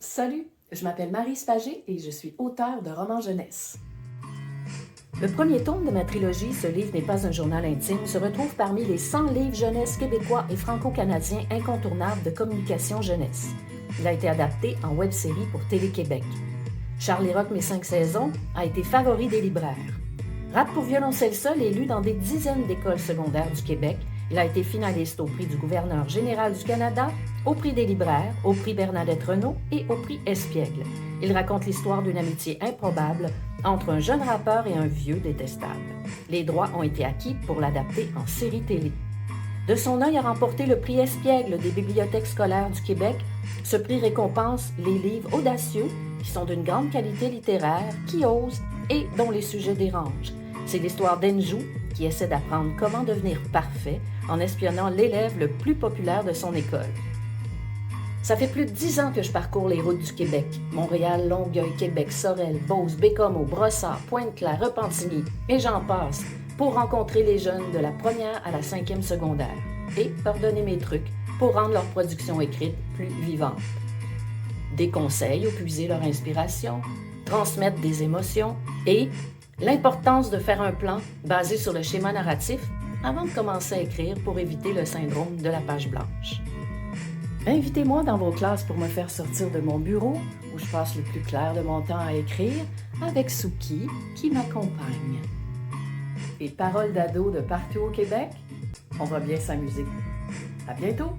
Salut, je m'appelle Marie Spagé et je suis auteure de romans jeunesse. Le premier tome de ma trilogie, Ce livre n'est pas un journal intime, se retrouve parmi les 100 livres jeunesse québécois et franco-canadiens incontournables de communication jeunesse. Il a été adapté en web-série pour Télé-Québec. Charles Léroc, Mes 5 saisons, a été favori des libraires. Rap pour violoncelle seul est lu dans des dizaines d'écoles secondaires du Québec. Il a été finaliste au prix du gouverneur général du Canada, au prix des libraires, au prix Bernadette Renaud et au prix Espiègle. Il raconte l'histoire d'une amitié improbable entre un jeune rappeur et un vieux détestable. Les droits ont été acquis pour l'adapter en série télé. De son œil a remporté le prix Espiègle des bibliothèques scolaires du Québec. Ce prix récompense les livres audacieux qui sont d'une grande qualité littéraire, qui osent et dont les sujets dérangent. C'est l'histoire d'Enjou qui essaie d'apprendre comment devenir parfait en espionnant l'élève le plus populaire de son école. Ça fait plus de 10 ans que je parcours les routes du Québec. Montréal, Longueuil, Québec, Sorel, Beauce, Bécomo, Brossard, Pointe-Claire, Repentigny et j'en passe pour rencontrer les jeunes de la première à la 5e secondaire et leur donner mes trucs pour rendre leur production écrite plus vivante. Des conseils ou puiser leur inspiration, transmettre des émotions et l'importance de faire un plan basé sur le schéma narratif avant de commencer à écrire pour éviter le syndrome de la page blanche. Invitez-moi dans vos classes pour me faire sortir de mon bureau où je passe le plus clair de mon temps à écrire avec Souki qui m'accompagne. Et paroles d'ados de partout au Québec, on va bien s'amuser. À bientôt!